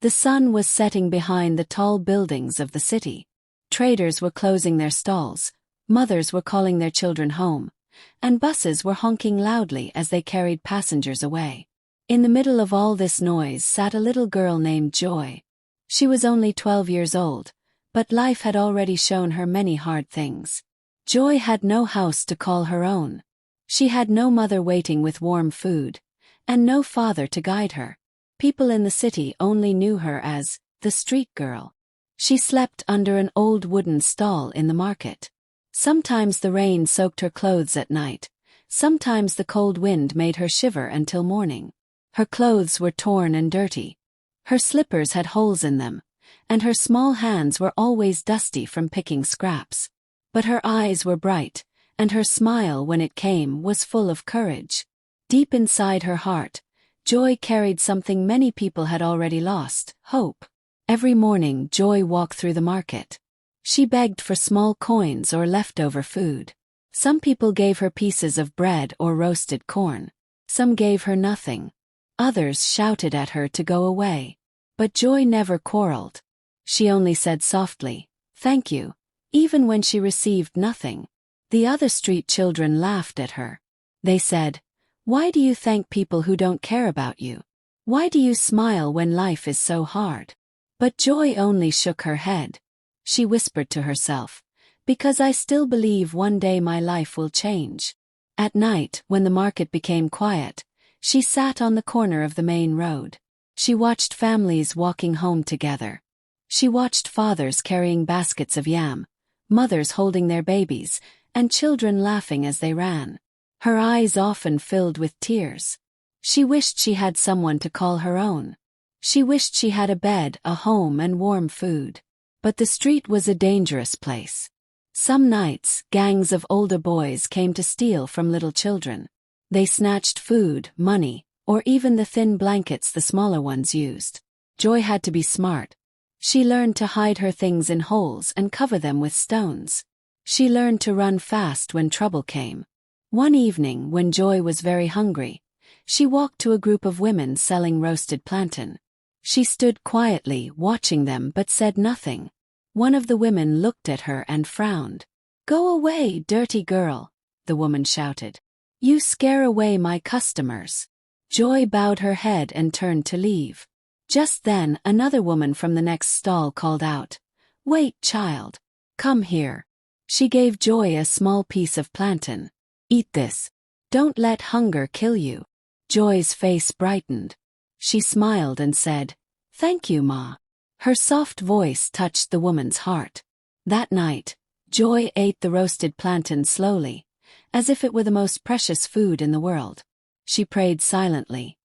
The sun was setting behind the tall buildings of the city. Traders were closing their stalls, mothers were calling their children home, and buses were honking loudly as they carried passengers away. In the middle of all this noise sat a little girl named Joy. She was only 12 years old, but life had already shown her many hard things. Joy had no house to call her own. She had no mother waiting with warm food, and no father to guide her. People in the city only knew her as the street girl. She slept under an old wooden stall in the market. Sometimes the rain soaked her clothes at night, sometimes the cold wind made her shiver until morning. Her clothes were torn and dirty. Her slippers had holes in them, and her small hands were always dusty from picking scraps. But her eyes were bright, and her smile when it came was full of courage. Deep inside her heart, Joy carried something many people had already lost: hope. Every morning Joy walked through the market. She begged for small coins or leftover food. Some people gave her pieces of bread or roasted corn. Some gave her nothing. Others shouted at her to go away. But Joy never quarreled. She only said softly, "Thank you," even when she received nothing. The other street children laughed at her. They said, "Why do you thank people who don't care about you? Why do you smile when life is so hard?" But Joy only shook her head. She whispered to herself, "Because I still believe one day my life will change." At night, when the market became quiet, she sat on the corner of the main road. She watched families walking home together. She watched fathers carrying baskets of yam, mothers holding their babies, and children laughing as they ran. Her eyes often filled with tears. She wished she had someone to call her own. She wished she had a bed, a home, and warm food. But the street was a dangerous place. Some nights, gangs of older boys came to steal from little children. They snatched food, money, or even the thin blankets the smaller ones used. Joy had to be smart. She learned to hide her things in holes and cover them with stones. She learned to run fast when trouble came. One evening, when Joy was very hungry, she walked to a group of women selling roasted plantain. She stood quietly, watching them, but said nothing. One of the women looked at her and frowned. "Go away, dirty girl," the woman shouted. "You scare away my customers." Joy bowed her head and turned to leave. Just then, another woman from the next stall called out, "Wait, child. Come here." She gave Joy a small piece of plantain. "Eat this. Don't let hunger kill you." Joy's face brightened. She smiled and said, "Thank you, Ma." Her soft voice touched the woman's heart. That night, Joy ate the roasted plantain slowly, as if it were the most precious food in the world. She prayed silently,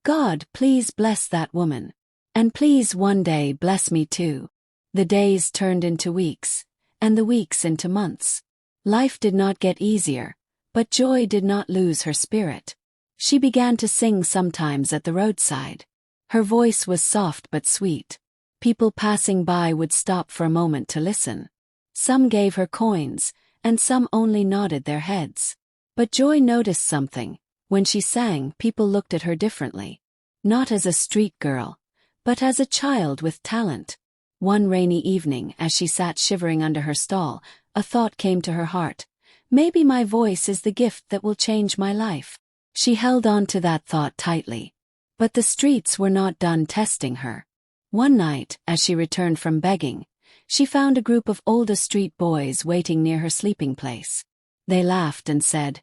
"God, please bless that woman. And please one day bless me too." The days turned into weeks, and the weeks into months. Life did not get easier, but Joy did not lose her spirit. She began to sing sometimes at the roadside. Her voice was soft but sweet. People passing by would stop for a moment to listen. Some gave her coins, and some only nodded their heads. But Joy noticed something. When she sang, people looked at her differently. Not as a street girl, but as a child with talent. One rainy evening, as she sat shivering under her stall, a thought came to her heart. Maybe my voice is the gift that will change my life. She held on to that thought tightly. But the streets were not done testing her. One night, as she returned from begging, she found a group of older street boys waiting near her sleeping place. They laughed and said,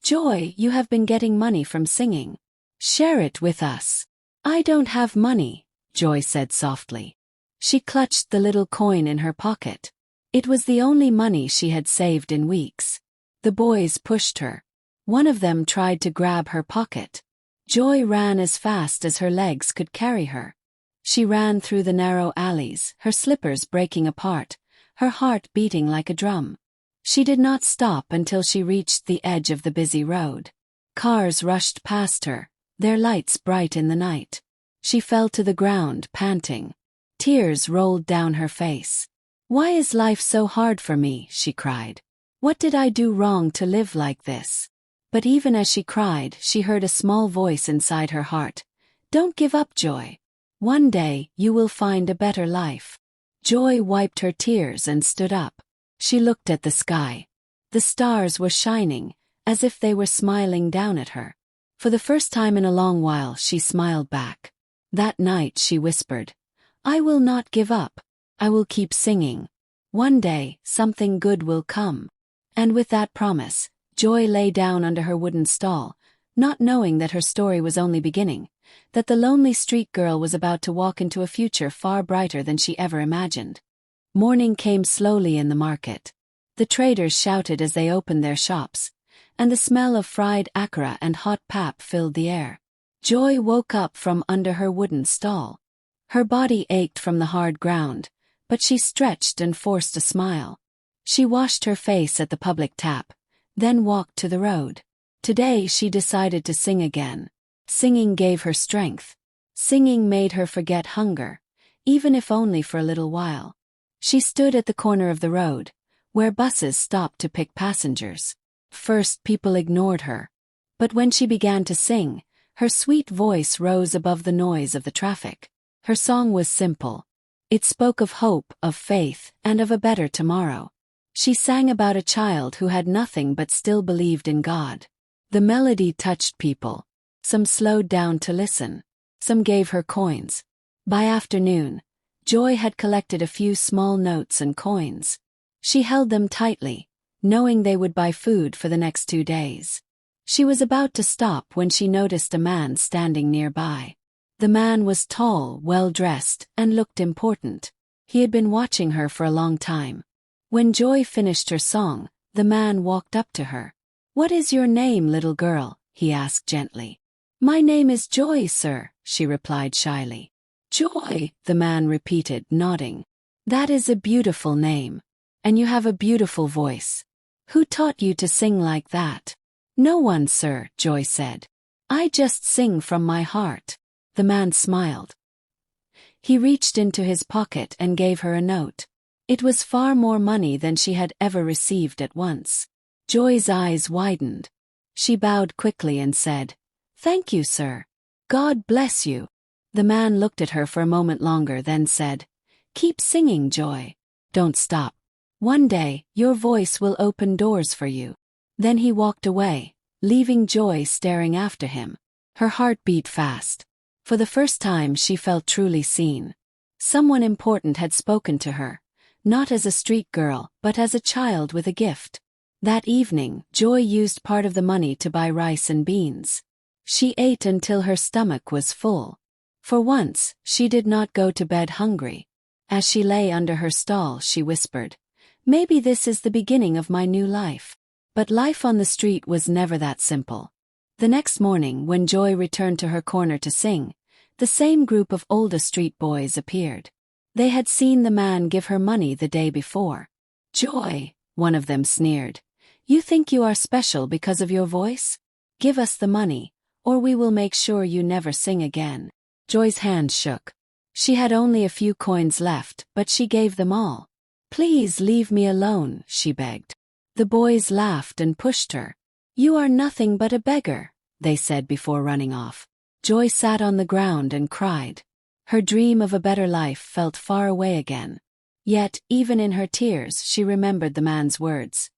"Joy, you have been getting money from singing. Share it with us." "I don't have money," Joy said softly. She clutched the little coin in her pocket. It was the only money she had saved in weeks. The boys pushed her. One of them tried to grab her pocket. Joy ran as fast as her legs could carry her. She ran through the narrow alleys, her slippers breaking apart, her heart beating like a drum. She did not stop until she reached the edge of the busy road. Cars rushed past her, their lights bright in the night. She fell to the ground, panting. Tears rolled down her face. "Why is life so hard for me?" she cried. "What did I do wrong to live like this?" But even as she cried, she heard a small voice inside her heart. "Don't give up, Joy. One day, you will find a better life. Joy wiped her tears and stood up. She looked at the sky. The stars were shining, as if they were smiling down at her. For the first time in a long while, she smiled back. That night she whispered, "I will not give up. I will keep singing. One day, something good will come." And with that promise, Joy lay down under her wooden stall, not knowing that her story was only beginning, that the lonely street girl was about to walk into a future far brighter than she ever imagined. Morning came slowly in the market. The traders shouted as they opened their shops, and the smell of fried akara and hot pap filled the air. Joy woke up from under her wooden stall. Her body ached from the hard ground, but she stretched and forced a smile. She washed her face at the public tap, then walked to the road. Today she decided to sing again. Singing gave her strength. Singing made her forget hunger, even if only for a little while. She stood at the corner of the road, where buses stopped to pick passengers. First, people ignored her. But when she began to sing, her sweet voice rose above the noise of the traffic. Her song was simple. It spoke of hope, of faith, and of a better tomorrow. She sang about a child who had nothing but still believed in God. The melody touched people. Some slowed down to listen. Some gave her coins. By afternoon, Joy had collected a few small notes and coins. She held them tightly, knowing they would buy food for the next 2 days. She was about to stop when she noticed a man standing nearby. The man was tall, well-dressed, and looked important. He had been watching her for a long time. When Joy finished her song, the man walked up to her. "What is your name, little girl?" he asked gently. "My name is Joy, sir," she replied shyly. "Joy," the man repeated, nodding. "That is a beautiful name. And you have a beautiful voice. Who taught you to sing like that?" "No one, sir," Joy said. "I just sing from my heart." The man smiled. He reached into his pocket and gave her a note. It was far more money than she had ever received at once. Joy's eyes widened. She bowed quickly and said, "Thank you, sir. God bless you." The man looked at her for a moment longer, then said, "Keep singing, Joy. Don't stop. One day, your voice will open doors for you." Then he walked away, leaving Joy staring after him. Her heart beat fast. For the first time she felt truly seen. Someone important had spoken to her, not as a street girl, but as a child with a gift. That evening, Joy used part of the money to buy rice and beans. She ate until her stomach was full. For once, she did not go to bed hungry. As she lay under her stall, she whispered, "Maybe this is the beginning of my new life." But life on the street was never that simple. The next morning, when Joy returned to her corner to sing, the same group of older street boys appeared. They had seen the man give her money the day before. "Joy," one of them sneered, "you think you are special because of your voice? Give us the money, or we will make sure you never sing again." Joy's hand shook. She had only a few coins left, but she gave them all. "Please leave me alone," she begged. The boys laughed and pushed her. "You are nothing but a beggar," they said before running off. Joy sat on the ground and cried. Her dream of a better life felt far away again. Yet, even in her tears, she remembered the man's words.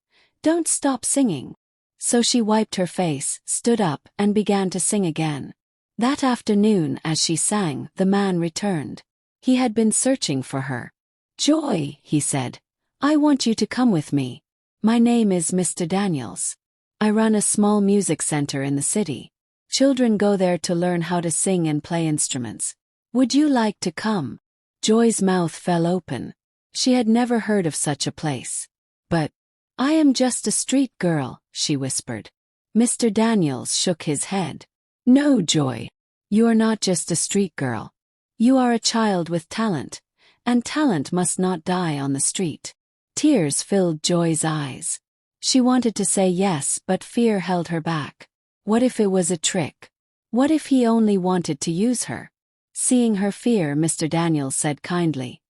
"Don't stop singing." So she wiped her face, stood up, and began to sing again. That afternoon, as she sang, the man returned. He had been searching for her. "Joy," he said, "I want you to come with me. My name is Mr. Daniels. I run a small music center in the city. Children go there to learn how to sing and play instruments. Would you like to come?" Joy's mouth fell open. She had never heard of such a place. "But I am just a street girl," she whispered. Mr. Daniels shook his head. "No, Joy. You are not just a street girl. You are a child with talent, and talent must not die on the street." Tears filled Joy's eyes. She wanted to say yes, but fear held her back. What if it was a trick? What if he only wanted to use her? Seeing her fear, Mr. Daniels said kindly,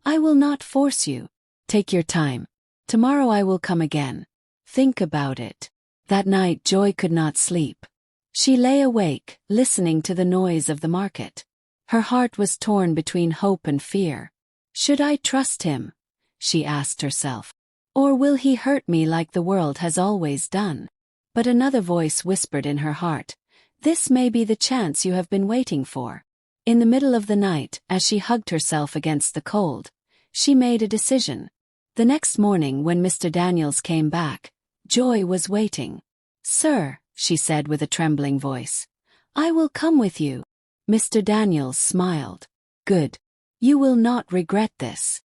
"I will not force you. Take your time. Tomorrow I will come again. Think about it." That night Joy could not sleep. She lay awake, listening to the noise of the market. Her heart was torn between hope and fear. Should I trust him? She asked herself. Or will he hurt me like the world has always done? But another voice whispered in her heart, this may be the chance you have been waiting for. In the middle of the night, as she hugged herself against the cold, she made a decision. The next morning when Mr. Daniels came back, Joy was waiting. Sir, she said with a trembling voice, I will come with you. Mr. Daniels smiled. Good. You will not regret this.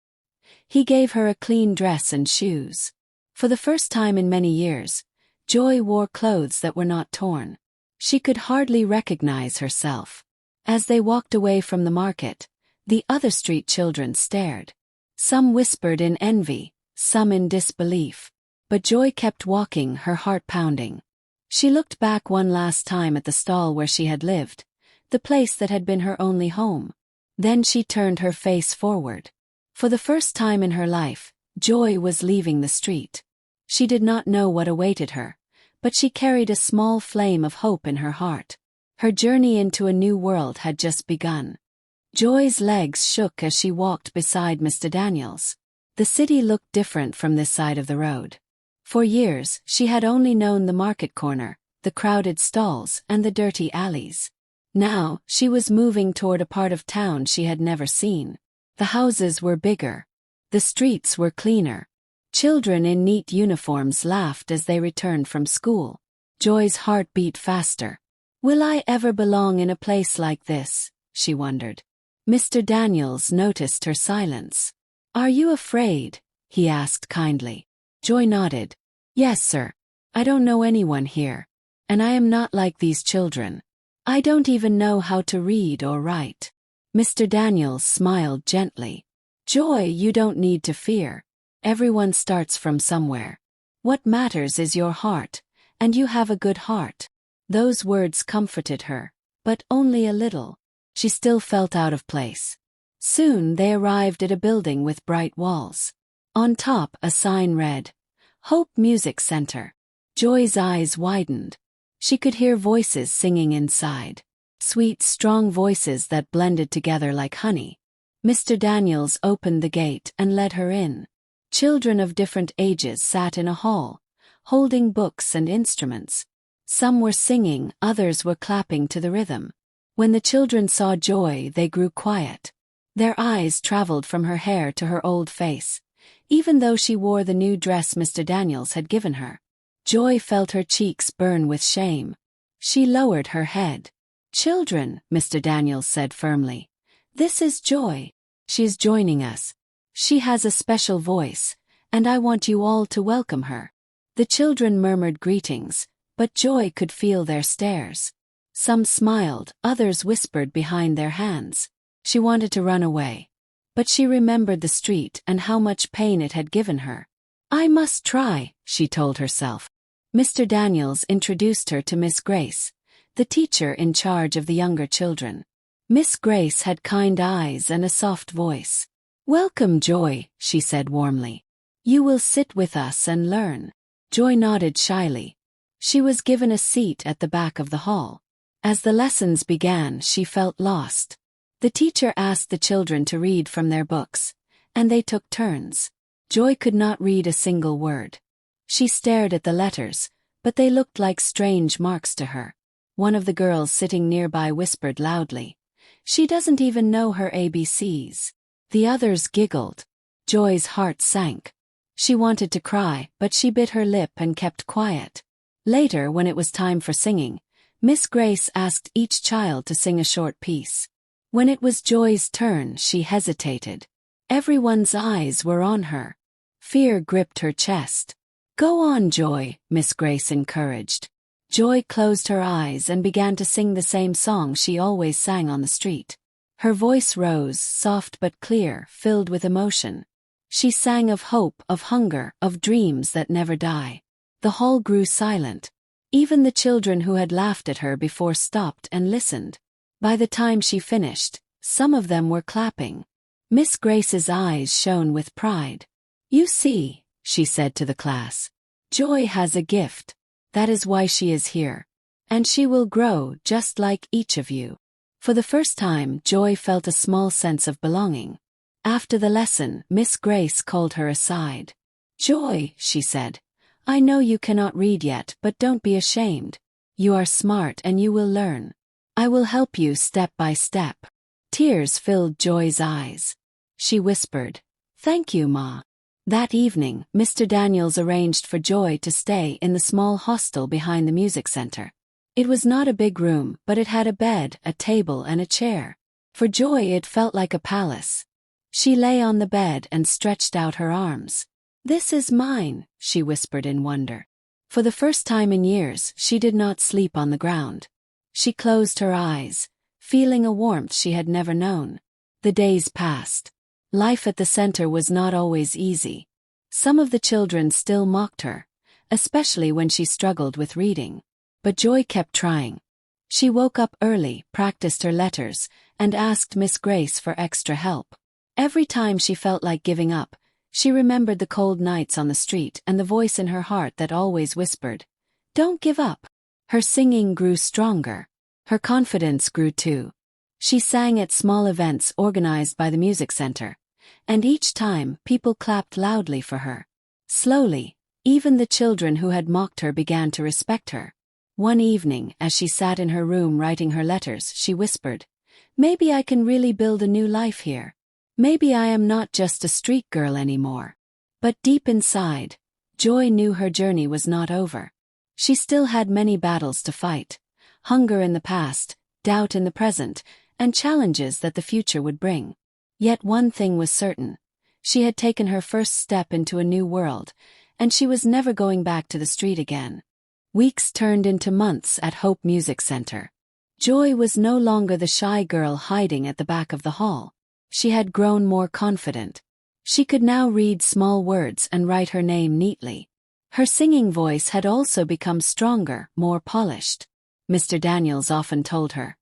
He gave her a clean dress and shoes. For the first time in many years, Joy wore clothes that were not torn. She could hardly recognize herself. As they walked away from the market, the other street children stared. Some whispered in envy, some in disbelief. But Joy kept walking, her heart pounding. She looked back one last time at the stall where she had lived, the place that had been her only home. Then she turned her face forward. For the first time in her life, Joy was leaving the street. She did not know what awaited her, but she carried a small flame of hope in her heart. Her journey into a new world had just begun. Joy's legs shook as she walked beside Mr. Daniels. The city looked different from this side of the road. For years, she had only known the market corner, the crowded stalls, and the dirty alleys. Now, she was moving toward a part of town she had never seen. The houses were bigger. The streets were cleaner. Children in neat uniforms laughed as they returned from school. Joy's heart beat faster. Will I ever belong in a place like this? She wondered. Mr. Daniels noticed her silence. Are you afraid? He asked kindly. Joy nodded. Yes, sir. I don't know anyone here. And I am not like these children. I don't even know how to read or write. Mr. Daniels smiled gently. Joy, you don't need to fear. Everyone starts from somewhere. What matters is your heart, and you have a good heart. Those words comforted her, but only a little. She still felt out of place. Soon they arrived at a building with bright walls. On top, a sign read, Hope Music Center. Joy's eyes widened. She could hear voices singing inside. Sweet, strong voices that blended together like honey. Mr. Daniels opened the gate and led her in. Children of different ages sat in a hall, holding books and instruments. Some were singing, others were clapping to the rhythm. When the children saw Joy, they grew quiet. Their eyes traveled from her hair to her old face, even though she wore the new dress Mr. Daniels had given her. Joy felt her cheeks burn with shame. She lowered her head. Children, Mr. Daniels said firmly. This is Joy. She's joining us. She has a special voice, and I want you all to welcome her. The children murmured greetings, but Joy could feel their stares. Some smiled, others whispered behind their hands. She wanted to run away. But she remembered the street and how much pain it had given her. I must try, she told herself. Mr. Daniels introduced her to Miss Grace, the teacher in charge of the younger children. Miss Grace had kind eyes and a soft voice. Welcome, Joy, she said warmly. You will sit with us and learn. Joy nodded shyly. She was given a seat at the back of the hall. As the lessons began, she felt lost. The teacher asked the children to read from their books, and they took turns. Joy could not read a single word. She stared at the letters, but they looked like strange marks to her. One of the girls sitting nearby whispered loudly, She doesn't even know her ABCs. The others giggled. Joy's heart sank. She wanted to cry, but she bit her lip and kept quiet. Later, when it was time for singing, Miss Grace asked each child to sing a short piece. When it was Joy's turn, she hesitated. Everyone's eyes were on her. Fear gripped her chest. Go on, Joy, Miss Grace encouraged. Joy closed her eyes and began to sing the same song she always sang on the street. Her voice rose, soft but clear, filled with emotion. She sang of hope, of hunger, of dreams that never die. The hall grew silent. Even the children who had laughed at her before stopped and listened. By the time she finished, some of them were clapping. Miss Grace's eyes shone with pride. You see, she said to the class, Joy has a gift. That is why she is here. And she will grow just like each of you. For the first time, Joy felt a small sense of belonging. After the lesson, Miss Grace called her aside. "Joy," she said, "I know you cannot read yet, but don't be ashamed. You are smart and you will learn. I will help you step by step." Tears filled Joy's eyes. She whispered, "Thank you, Ma." That evening, Mr. Daniels arranged for Joy to stay in the small hostel behind the music center. It was not a big room, but it had a bed, a table, and a chair. For Joy, it felt like a palace. She lay on the bed and stretched out her arms. "This is mine," she whispered in wonder. For the first time in years, she did not sleep on the ground. She closed her eyes, feeling a warmth she had never known. The days passed. Life at the center was not always easy. Some of the children still mocked her, especially when she struggled with reading. But Joy kept trying. She woke up early, practiced her letters, and asked Miss Grace for extra help. Every time she felt like giving up, she remembered the cold nights on the street and the voice in her heart that always whispered, "Don't give up." Her singing grew stronger. Her confidence grew too. She sang at small events organized by the music center, and each time people clapped loudly for her. Slowly, even the children who had mocked her began to respect her. One evening, as she sat in her room writing her letters, she whispered, "Maybe I can really build a new life here. Maybe I am not just a street girl anymore." But deep inside, Joy knew her journey was not over. She still had many battles to fight: hunger in the past, doubt in the present, and challenges that the future would bring. Yet one thing was certain: she had taken her first step into a new world, and she was never going back to the street again. Weeks turned into months at Hope Music Center. Joy was no longer the shy girl hiding at the back of the hall. She had grown more confident. She could now read small words and write her name neatly. Her singing voice had also become stronger, more polished. Mr. Daniels often told her,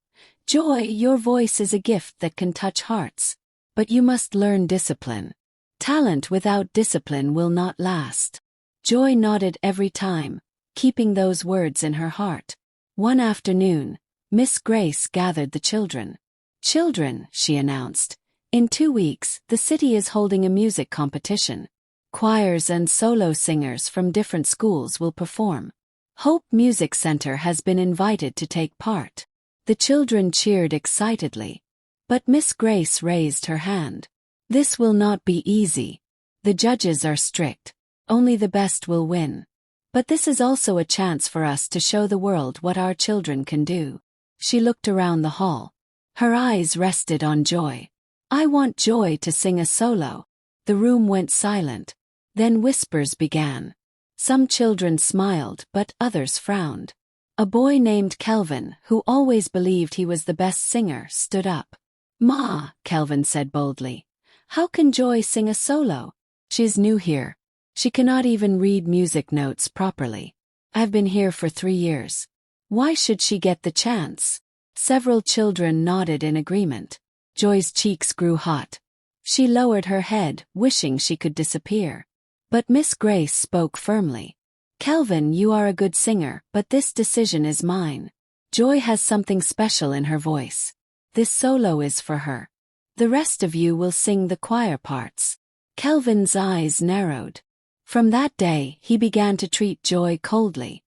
"Joy, your voice is a gift that can touch hearts. But you must learn discipline. Talent without discipline will not last." Joy nodded every time, keeping those words in her heart. One afternoon, Miss Grace gathered the children. "Children," she announced, "in 2 weeks, the city is holding a music competition. Choirs and solo singers from different schools will perform. Hope Music Center has been invited to take part." The children cheered excitedly. But Miss Grace raised her hand. "This will not be easy. The judges are strict. Only the best will win. But this is also a chance for us to show the world what our children can do." She looked around the hall. Her eyes rested on Joy. "I want Joy to sing a solo." The room went silent. Then whispers began. Some children smiled, but others frowned. A boy named Kelvin, who always believed he was the best singer, stood up. "Ma," Kelvin said boldly, "how can Joy sing a solo? She's new here. She cannot even read music notes properly. I've been here for 3 years. Why should she get the chance?" Several children nodded in agreement. Joy's cheeks grew hot. She lowered her head, wishing she could disappear. But Miss Grace spoke firmly. "Kelvin, you are a good singer, but this decision is mine. Joy has something special in her voice. This solo is for her. The rest of you will sing the choir parts." Kelvin's eyes narrowed. From that day, he began to treat Joy coldly.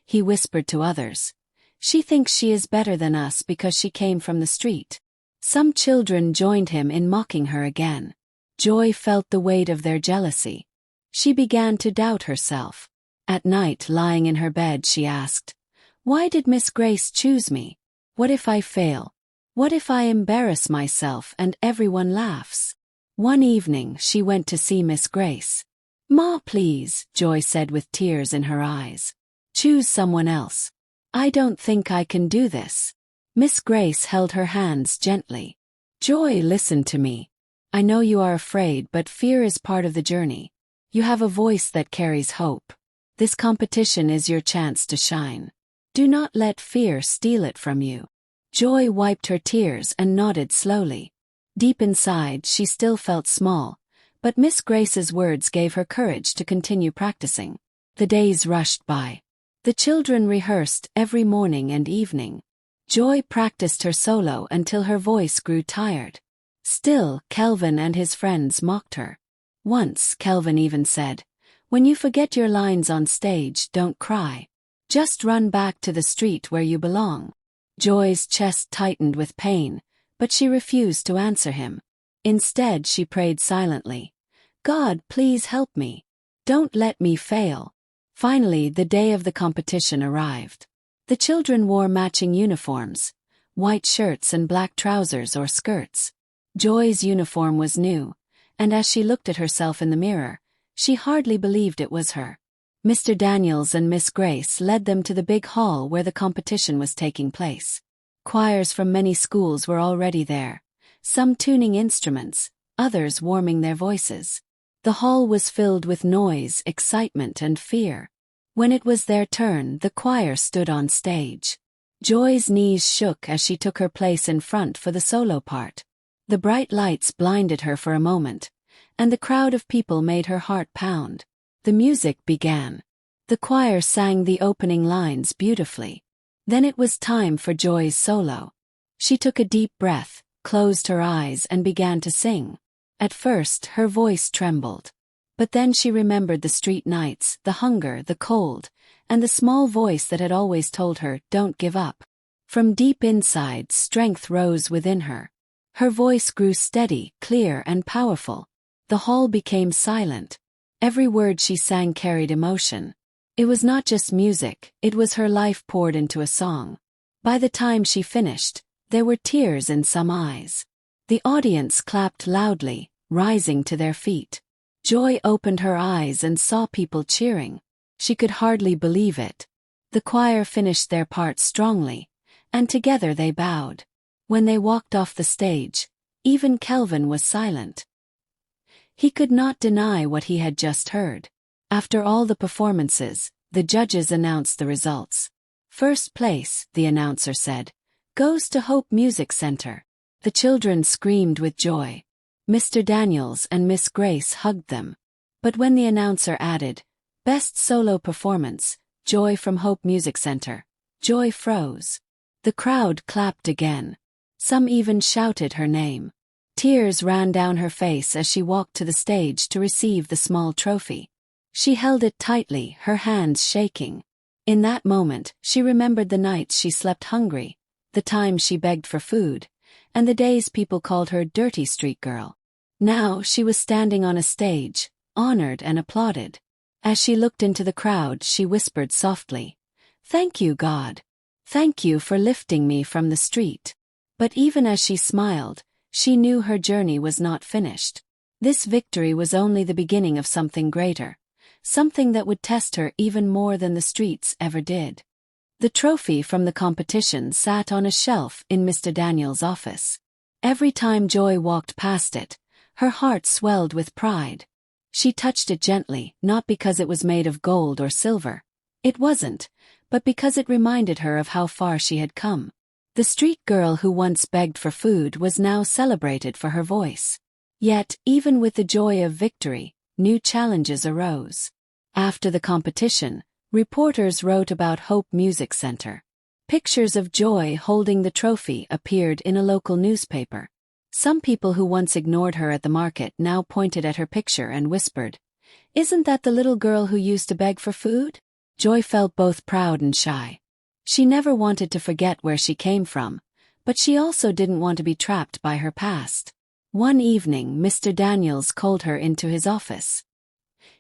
He whispered to others, "She thinks she is better than us because she came from the street." Some children joined him in mocking her again. Joy felt the weight of their jealousy. She began to doubt herself. At night, lying in her bed, she asked, "Why did Miss Grace choose me? What if I fail? What if I embarrass myself and everyone laughs?" One evening, she went to see Miss Grace. "Ma, please," Joy said with tears in her eyes. "Choose someone else. I don't think I can do this." Miss Grace held her hands gently. "Joy, listen to me. I know you are afraid, but fear is part of the journey. You have a voice that carries hope. This competition is your chance to shine. Do not let fear steal it from you." Joy wiped her tears and nodded slowly. Deep inside, she still felt small, but Miss Grace's words gave her courage to continue practicing. The days rushed by. The children rehearsed every morning and evening. Joy practiced her solo until her voice grew tired. Still, Kelvin and his friends mocked her. Once, Kelvin even said, "When you forget your lines on stage, don't cry. Just run back to the street where you belong." Joy's chest tightened with pain, but she refused to answer him. Instead, she prayed silently. "God, please help me. Don't let me fail." Finally, the day of the competition arrived. The children wore matching uniforms, white shirts and black trousers or skirts. Joy's uniform was new, and as she looked at herself in the mirror, she hardly believed it was her. Mr. Daniels and Miss Grace led them to the big hall where the competition was taking place. Choirs from many schools were already there, some tuning instruments, others warming their voices. The hall was filled with noise, excitement, and fear. When it was their turn, the choir stood on stage. Joy's knees shook as she took her place in front for the solo part. The bright lights blinded her for a moment, and the crowd of people made her heart pound. The music began. The choir sang the opening lines beautifully. Then it was time for Joy's solo. She took a deep breath, closed her eyes, and began to sing. At first, her voice trembled. But then she remembered the street nights, the hunger, the cold, and the small voice that had always told her, "Don't give up." From deep inside, strength rose within her. Her voice grew steady, clear, and powerful. The hall became silent. Every word she sang carried emotion. It was not just music, it was her life poured into a song. By the time she finished, there were tears in some eyes. The audience clapped loudly, rising to their feet. Joy opened her eyes and saw people cheering. She could hardly believe it. The choir finished their part strongly, and together they bowed. When they walked off the stage, even Kelvin was silent. He could not deny what he had just heard. After all the performances, the judges announced the results. "First place," the announcer said, "goes to Hope Music Center." The children screamed with joy. Mr. Daniels and Miss Grace hugged them. But when the announcer added, "Best solo performance, Joy from Hope Music Center," Joy froze. The crowd clapped again. Some even shouted her name. Tears ran down her face as she walked to the stage to receive the small trophy. She held it tightly, her hands shaking. In that moment, she remembered the nights she slept hungry, the times she begged for food, and the days people called her dirty street girl. Now she was standing on a stage, honored and applauded. As she looked into the crowd, she whispered softly, "Thank you, God. Thank you for lifting me from the street." But even as she smiled, she knew her journey was not finished. This victory was only the beginning of something greater, something that would test her even more than the streets ever did. The trophy from the competition sat on a shelf in Mr. Daniels' office. Every time Joy walked past it, her heart swelled with pride. She touched it gently, not because it was made of gold or silver. It wasn't, but because it reminded her of how far she had come. The street girl who once begged for food was now celebrated for her voice. Yet, even with the joy of victory, new challenges arose. After the competition, reporters wrote about Hope Music Center. Pictures of Joy holding the trophy appeared in a local newspaper. Some people who once ignored her at the market now pointed at her picture and whispered, "Isn't that the little girl who used to beg for food?" Joy felt both proud and shy. She never wanted to forget where she came from, but she also didn't want to be trapped by her past. One evening, Mr. Daniels called her into his office.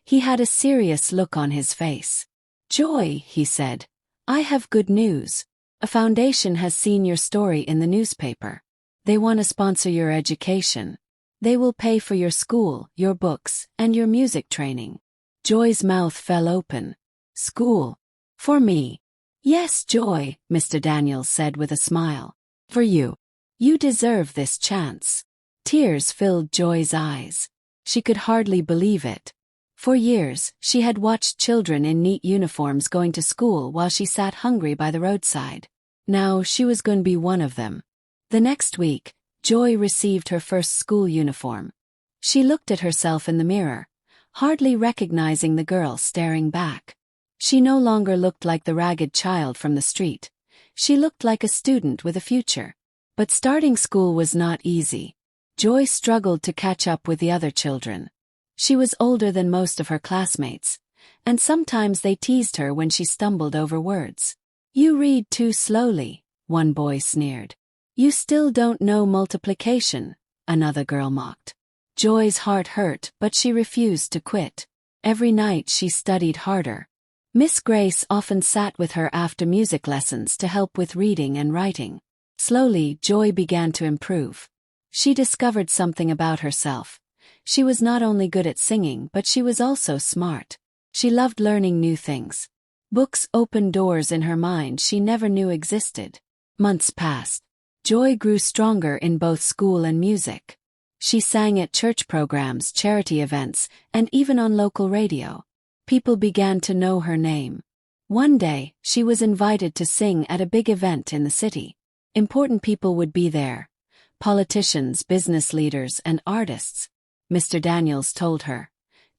He had a serious look on his face. "Joy," he said, "I have good news. A foundation has seen your story in the newspaper. They want to sponsor your education. They will pay for your school, your books, and your music training." Joy's mouth fell open. "School? For me?" "Yes, Joy," Mr. Daniels said with a smile. "For you. You deserve this chance." Tears filled Joy's eyes. She could hardly believe it. For years, she had watched children in neat uniforms going to school while she sat hungry by the roadside. Now she was going to be one of them. The next week, Joy received her first school uniform. She looked at herself in the mirror, hardly recognizing the girl staring back. She no longer looked like the ragged child from the street. She looked like a student with a future. But starting school was not easy. Joy struggled to catch up with the other children. She was older than most of her classmates, and sometimes they teased her when she stumbled over words. "You read too slowly," one boy sneered. "You still don't know multiplication," another girl mocked. Joy's heart hurt, but she refused to quit. Every night she studied harder. Miss Grace often sat with her after music lessons to help with reading and writing. Slowly, Joy began to improve. She discovered something about herself. She was not only good at singing, but she was also smart. She loved learning new things. Books opened doors in her mind she never knew existed. Months passed. Joy grew stronger in both school and music. She sang at church programs, charity events, and even on local radio. People began to know her name. One day, she was invited to sing at a big event in the city. Important people would be there. Politicians, business leaders, and artists. Mr. Daniels told her,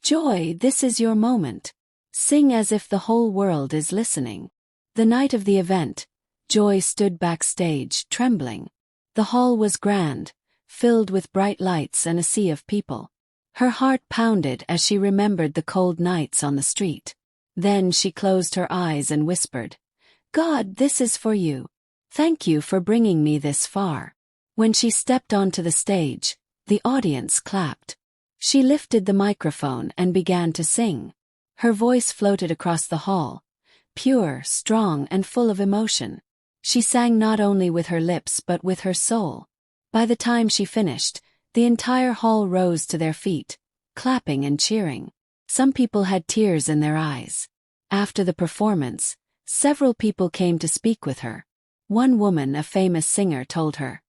"Joy, this is your moment. Sing as if the whole world is listening." The night of the event, Joy stood backstage, trembling. The hall was grand, filled with bright lights and a sea of people. Her heart pounded as she remembered the cold nights on the street. Then she closed her eyes and whispered, "God, this is for you. Thank you for bringing me this far." When she stepped onto the stage, the audience clapped. She lifted the microphone and began to sing. Her voice floated across the hall, pure, strong, and full of emotion. She sang not only with her lips but with her soul. By the time she finished, the entire hall rose to their feet, clapping and cheering. Some people had tears in their eyes. After the performance, several people came to speak with her. One woman, a famous singer, told her,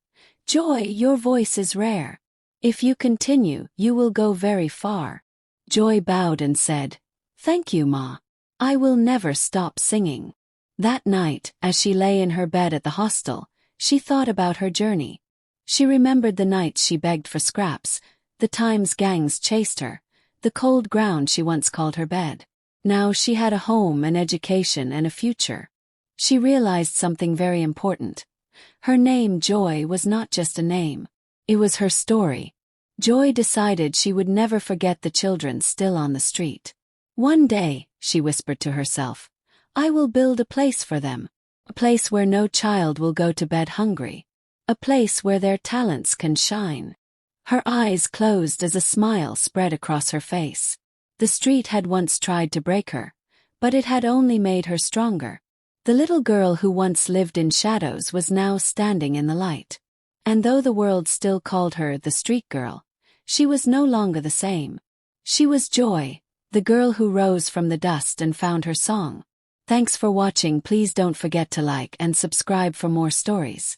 "Joy, your voice is rare. If you continue, you will go very far." Joy bowed and said, "Thank you, Ma. I will never stop singing." That night, as she lay in her bed at the hostel, she thought about her journey. She remembered the nights she begged for scraps, the times gangs chased her, the cold ground she once called her bed. Now she had a home, an education, and a future. She realized something very important. Her name, Joy, was not just a name. It was her story. Joy decided she would never forget the children still on the street. "One day," she whispered to herself, "I will build a place for them. A place where no child will go to bed hungry. A place where their talents can shine." Her eyes closed as a smile spread across her face. The street had once tried to break her, but it had only made her stronger. The little girl who once lived in shadows was now standing in the light. And though the world still called her the street girl, she was no longer the same. She was Joy, the girl who rose from the dust and found her song. Thanks for watching. Please don't forget to like and subscribe for more stories.